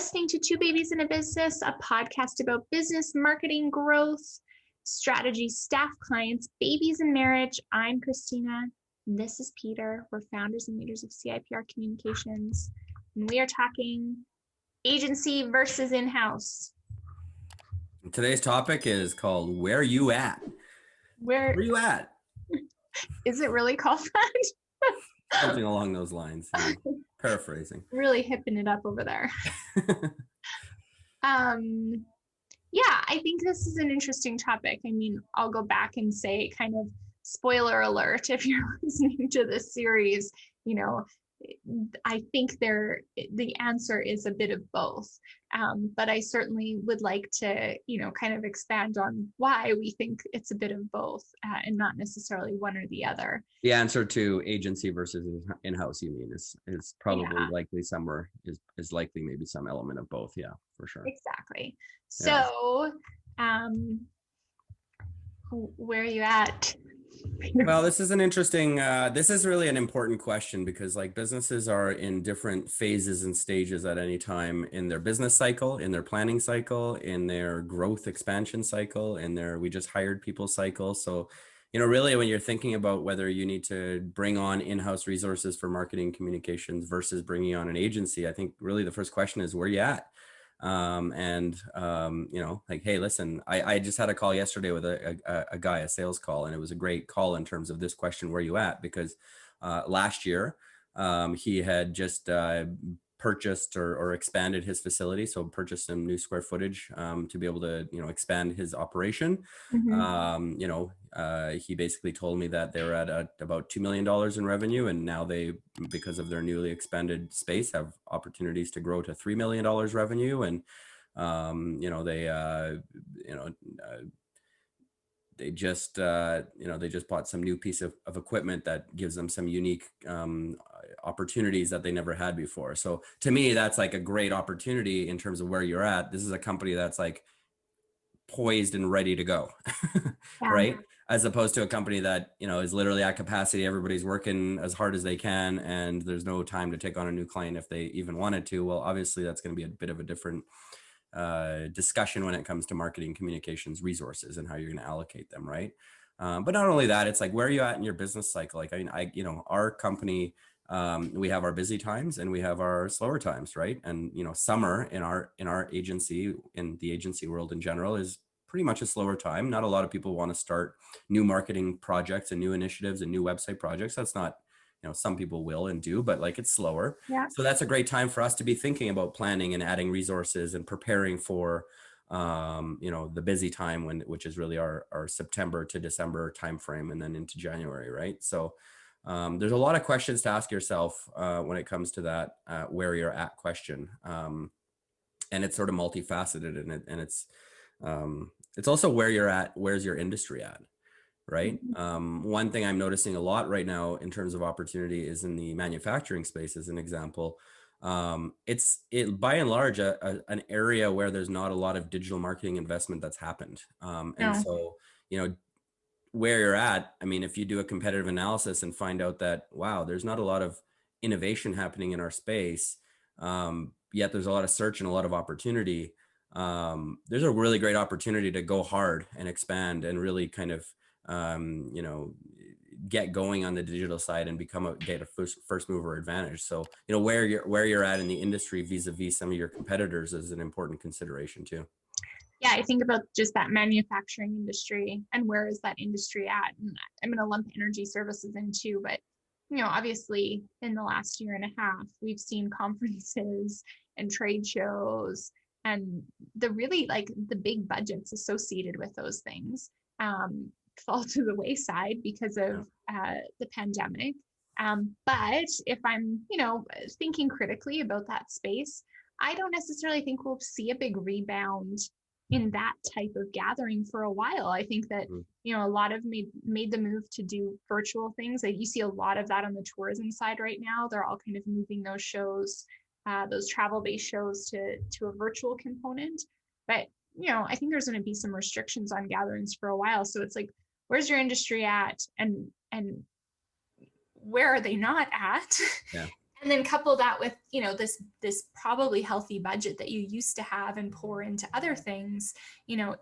listening to Two Babies in a Business, a podcast about business, marketing, growth, strategy, staff, clients, babies, and marriage. I'm Christina. This is Peter. We're founders and leaders of CIPR Communications, and we are talking agency versus in-house. Today's topic is called Where You At? Where you at? Is it really called that? Something along those lines. Paraphrasing. Really hipping it up over there. Yeah, I think this is an interesting topic. I mean, I'll go back and say, kind of spoiler alert, if you're listening to this series, you know, I think the answer is a bit of both. But I certainly would like to, kind of expand on why we think it's a bit of both and not necessarily one or the other. The answer to agency versus in-house, you mean, is probably likely somewhere is likely maybe some element of both. Yeah, for sure. Exactly. So, where are you at? Well, this is an interesting, this is really an important question because businesses are in different phases and stages at any time in their business cycle, in their planning cycle, in their growth expansion cycle, in their we just hired people cycle. So, really when you're thinking about whether you need to bring on in-house resources for marketing communications versus bringing on an agency, I think really the first question is where you at? Hey, listen, I just had a call yesterday with a guy, a sales call, and it was a great call in terms of this question, where you at? Because last year he had just purchased or expanded his facility. So purchased some new square footage to be able to, expand his operation. Mm-hmm. He basically told me that they were at about $2 million in revenue. And now they, because of their newly expanded space, have opportunities to grow to $3 million revenue. And, they just bought some new piece of equipment that gives them some unique opportunities that they never had before. So to me, that's a great opportunity in terms of where you're at. This is a company that's poised and ready to go, right? As opposed to a company that, is literally at capacity. Everybody's working as hard as they can, and there's no time to take on a new client if they even wanted to. Well, obviously that's going to be a bit of a different discussion when it comes to marketing communications resources and how you're going to allocate them, right? But not only that, it's where are you at in your business cycle? Our company, we have our busy times and we have our slower times, right? And summer in our agency, in the agency world in general, is pretty much a slower time. Not a lot of people want to start new marketing projects and new initiatives and new website projects. That's not, some people will and do, but it's slower. Yeah. So that's a great time for us to be thinking about planning and adding resources and preparing for, the busy time which is really our September to December timeframe, and then into January, right? So there's a lot of questions to ask yourself when it comes to that where you're at question, and it's sort of multifaceted, and it's also where you're at. Where's your industry at? Right. Mm-hmm. One thing I'm noticing a lot right now in terms of opportunity is in the manufacturing space, as an example. It's by and large an area where there's not a lot of digital marketing investment that's happened. So, where you're at, I mean, if you do a competitive analysis and find out that, wow, there's not a lot of innovation happening in our space, yet there's a lot of search and a lot of opportunity. There's a really great opportunity to go hard and expand and really kind of get going on the digital side and get a first mover advantage. So, where you're at in the industry vis-a-vis some of your competitors is an important consideration too. Yeah, I think about just that manufacturing industry and where is that industry at? And I'm going to lump energy services in too, but obviously in the last year and a half, we've seen conferences and trade shows and the really the big budgets associated with those things fall to the wayside because of the pandemic. But if I'm, thinking critically about that space, I don't necessarily think we'll see a big rebound in that type of gathering for a while. I think that, a lot of made the move to do virtual things. You see a lot of that on the tourism side right now. They're all kind of moving those shows, those travel-based shows to a virtual component. But, I think there's going to be some restrictions on gatherings for a while. So it's where's your industry at and where are they not at? Yeah. And then couple that with, this probably healthy budget that you used to have and pour into other things,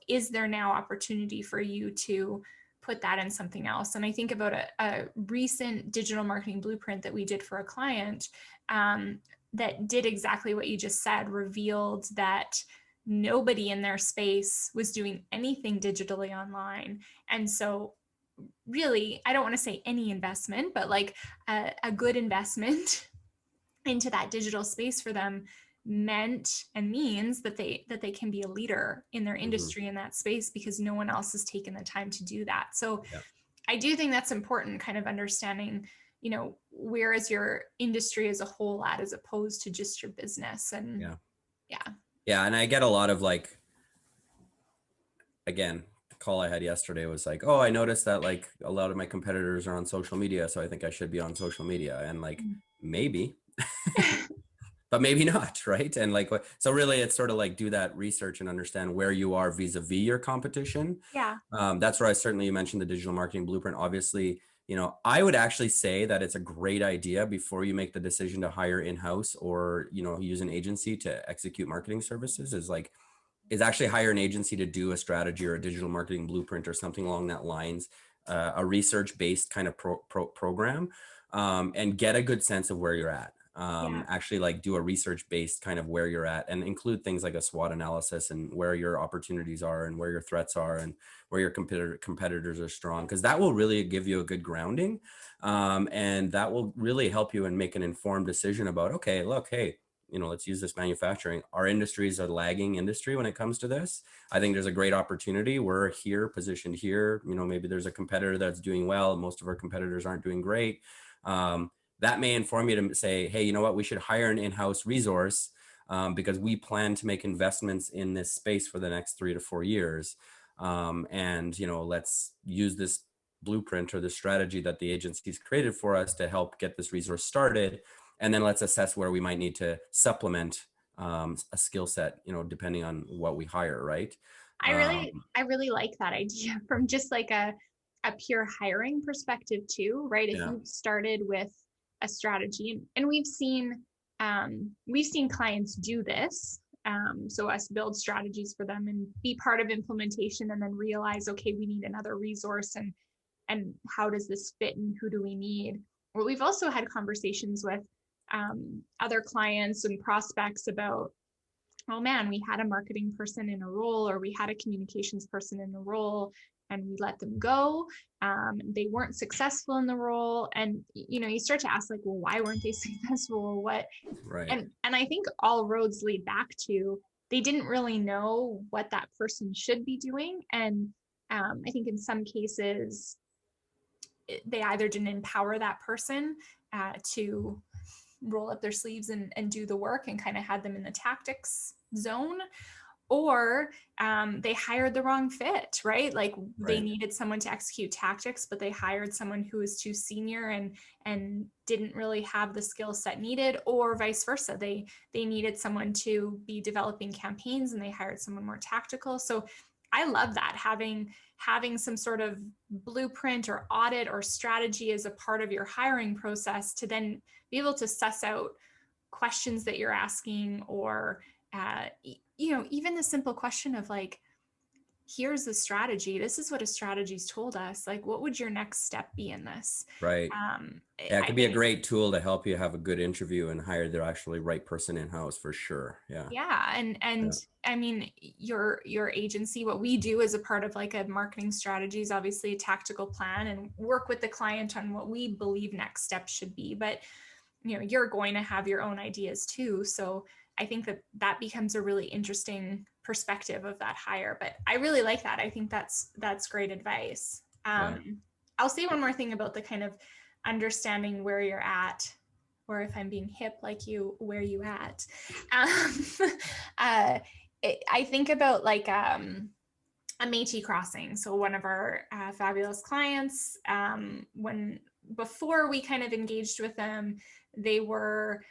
is there now opportunity for you to put that in something else? And I think about a recent digital marketing blueprint that we did for a client, that did exactly what you just said, revealed that nobody in their space was doing anything digitally online. And so really, I don't want to say any investment, but like a good investment into that digital space for them meant and means that they can be a leader in their industry in that space, because no one else has taken the time to do that. So Yeah. I do think that's important, kind of understanding, where is your industry as a whole at, as opposed to just your business. And Yeah. And I get a lot of like, again, the call I had yesterday was like, oh, I noticed that like a lot of my competitors are on social media, so I think I should be on social media. And like, maybe, but maybe not, right? And like, so really it's sort of like do that research and understand where you are vis-a-vis your competition. Yeah. That's where you mentioned the digital marketing blueprint. Obviously, I would actually say that it's a great idea before you make the decision to hire in-house or, use an agency to execute marketing services, is actually hire an agency to do a strategy or a digital marketing blueprint or something along that lines, a research-based kind of program, and get a good sense of where you're at. Actually like do a research-based kind of where you're at, and include things like a SWOT analysis and where your opportunities are and where your threats are and where your competitors are strong, because that will really give you a good grounding. And that will really help you and make an informed decision about, okay, look, hey, let's use this manufacturing. Our industry is a lagging industry when it comes to this. I think there's a great opportunity. We're here, positioned here. Maybe there's a competitor that's doing well. Most of our competitors aren't doing great. That may inform you to say, hey, you know what? We should hire an in-house resource because we plan to make investments in this space for the next 3 to 4 years. And, let's use this blueprint or the strategy that the agency's created for us to help get this resource started. And then let's assess where we might need to supplement a skill set, depending on what we hire, right? I really like that idea from just like a pure hiring perspective too, right? If you've started with a strategy, and we've seen clients do this. So us build strategies for them and be part of implementation, and then realize, okay, we need another resource, and how does this fit, and who do we need? Well, we've also had conversations with other clients and prospects about, oh man, we had a marketing person in a role, or we had a communications person in the role, and we let them go. They weren't successful in the role. And, you start to ask like, well, why weren't they successful? What? Right. And I think all roads lead back to, they didn't really know what that person should be doing. And I think in some cases, they either didn't empower that person to roll up their sleeves and do the work, and kind of had them in the tactics zone, or they hired the wrong fit, right? Like they needed someone to execute tactics, but they hired someone who was too senior and didn't really have the skill set needed, or vice versa. They needed someone to be developing campaigns, and they hired someone more tactical. So I love that, having some sort of blueprint or audit or strategy as a part of your hiring process, to then be able to suss out questions that you're asking, or even the simple question of like, here's the strategy. This is what a strategy's told us. Like, what would your next step be in this? Right. It could be a great tool to help you have a good interview and hire the actually right person in-house, for sure. Yeah. Yeah. And I mean, your agency, what we do as a part of like a marketing strategy is obviously a tactical plan, and work with the client on what we believe next steps should be. But, you're going to have your own ideas too. So I think that becomes a really interesting perspective of that hire. But I really like that. I think that's great advice. I'll say one more thing about the kind of understanding where you're at, or if I'm being hip like you, where you at. I think about like a Métis Crossing. So one of our fabulous clients, before we kind of engaged with them, they were,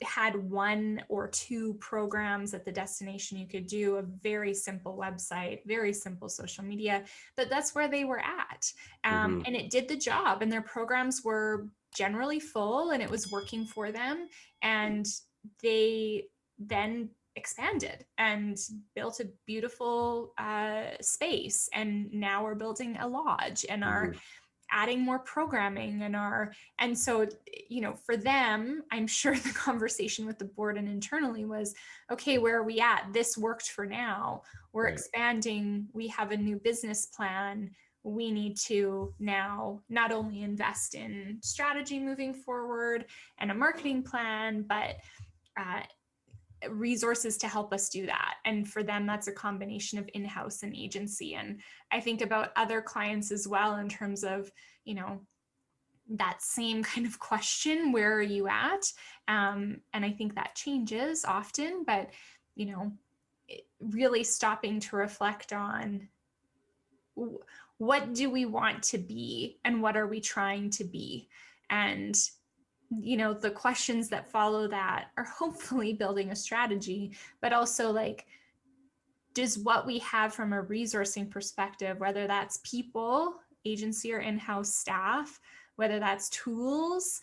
had 1 or 2 programs at the destination you could do, a very simple website, very simple social media, but that's where they were at. And it did the job, and their programs were generally full and it was working for them. And they then expanded and built a beautiful space. And now we're building a lodge and are Mhm. adding more programming and so for them, I'm sure the conversation with the board and internally was, okay, where are we at? This worked for now. We're Right. expanding. We have a new business plan. We need to now not only invest in strategy moving forward and a marketing plan, but uh, resources to help us do that. And for them, that's a combination of in-house and agency. And I think about other clients as well in terms of, that same kind of question, where are you at? And I think that changes often, but, really stopping to reflect on what do we want to be and what are we trying to be? And the questions that follow that are hopefully building a strategy, but also like, does what we have from a resourcing perspective, whether that's people, agency or in-house staff, whether that's tools,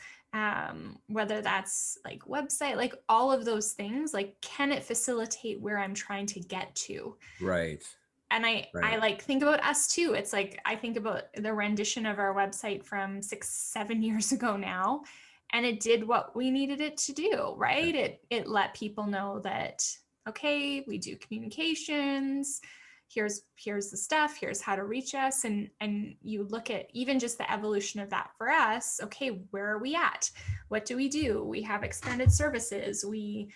whether that's like website, like all of those things, like can it facilitate where I'm trying to get to? Right. And I Right. like think about us too. It's like I think about the rendition of our website from 6-7 years ago now, and it did what we needed it to do, right? It let people know that, okay, we do communications, here's the stuff, here's how to reach us. And you look at even just the evolution of that for us. Okay, where are we at? What do? We have expanded services. We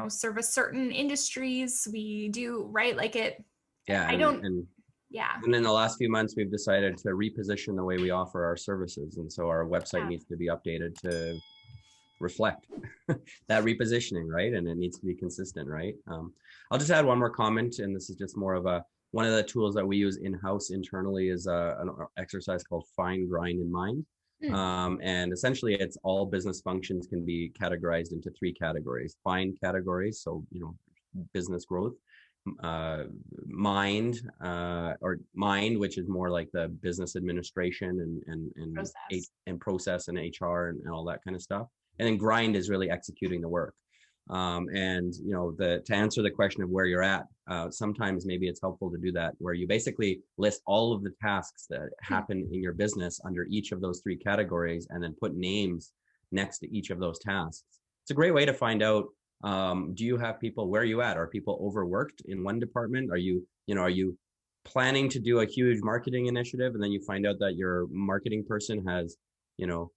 service certain industries. We do, right? Like it Yeah. I And, don't, yeah, and in the last few months, we've decided to reposition the way we offer our services. And so our website yeah, needs to be updated to reflect that repositioning, right? And it needs to be consistent, right? I'll just add one more comment, and this is just more of one of the tools that we use in-house internally is an exercise called Find, Grind, and Mind. mm, And essentially, it's all business functions can be categorized into three categories: find categories, so business growth; uh, mind, or mind, which is more like the business administration process. and process and HR and all that kind of stuff. And then grind is really executing the work. And to answer the question of where you're at, sometimes maybe it's helpful to do that, where you basically list all of the tasks that Mm, happen in your business under each of those three categories, and then put names next to each of those tasks. It's a great way to find out, do you have people, where are you at? Are people overworked in one department? Are you planning to do a huge marketing initiative, and then you find out that your marketing person has, you know,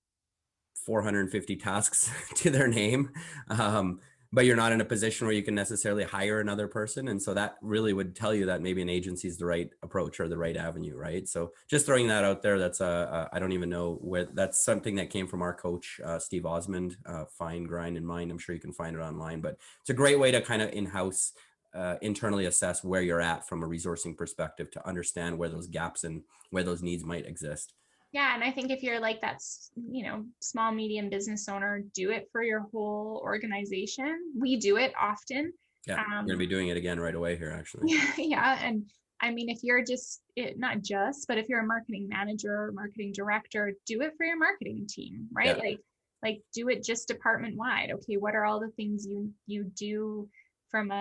450 tasks to their name, but you're not in a position where you can necessarily hire another person. And so that really would tell you that maybe an agency is the right approach or the right avenue, right? So just throwing that out there. That's I don't even know where, that's something that came from our coach, Steve Osmond, Find, Grind, and Mind. I'm sure you can find it online, but it's a great way to kind of in-house internally assess where you're at from a resourcing perspective, to understand where those gaps and where those needs might exist. yeah, and I think if you're like that, small, medium business owner, do it for your whole organization. We do it often. Yeah, you're gonna Um, be doing it again right away here, actually. yeah, and I mean, if you're not just, but if you're a marketing manager or marketing director, do it for your marketing team, right? Yeah. Like do it just department wide. Okay, what are all the things you do from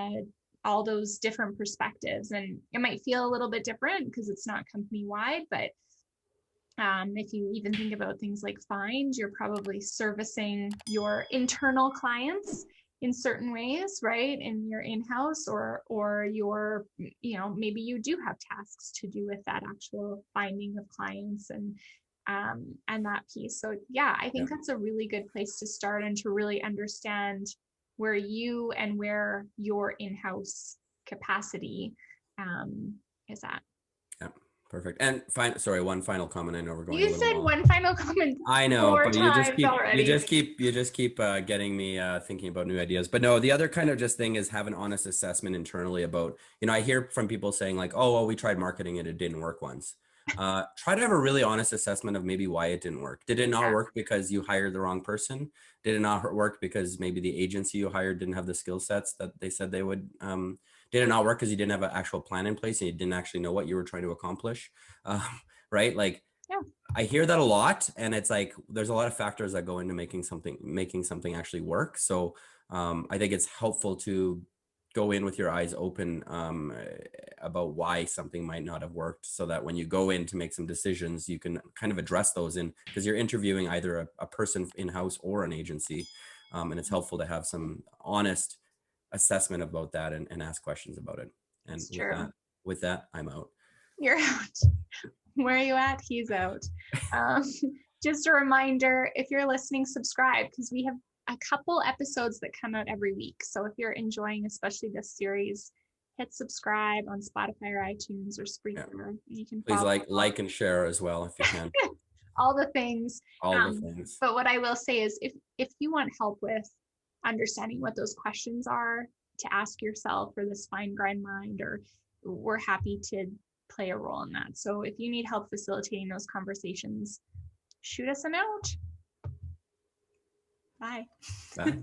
all those different perspectives? And it might feel a little bit different because it's not company wide, but if you even think about things like Find, you're probably servicing your internal clients in certain ways, right? In your in-house or your, maybe you do have tasks to do with that actual finding of clients and that piece. So yeah, I Yeah. think that's a really good place to start and to really understand where you and where your in-house capacity um, is at. Yeah. Perfect. And fine. Sorry, one final comment. I know we're going a You little said long. one final comment I know, 4 but times already. you just keep getting me thinking about new ideas. But no, the other kind of just thing is have an honest assessment internally about, I hear from people saying like, oh, well, we tried marketing and it didn't work once. Try to have a really honest assessment of maybe why it didn't work. Did it not Yeah. work because you hired the wrong person? Did it not work because maybe the agency you hired didn't have the skill sets that they said they would? Did it not work because you didn't have an actual plan in place and you didn't actually know what you were trying to accomplish? Um, right? Like, Yeah. I hear that a lot, and it's like there's a lot of factors that go into making something actually work. So I think it's helpful to go in with your eyes open about why something might not have worked, so that when you go in to make some decisions, you can kind of address those in, because you're interviewing either a person in-house or an agency, and it's helpful to have some honest assessment about that and ask questions about it. And It's true. With that, I'm out. You're out. Where are you at? He's out. Um, just a reminder, if you're listening, subscribe, because we have a couple episodes that come out every week. So if you're enjoying, especially this series, hit subscribe on Spotify or iTunes or Spreaker. Yeah. You can please like and share as well if you can. All the things. All the things. But what I will say is, if you want help with understanding what those questions are to ask yourself for this fine grind mind, or we're happy to play a role in that. So if you need help facilitating those conversations, shoot us a note. Bye. Bye.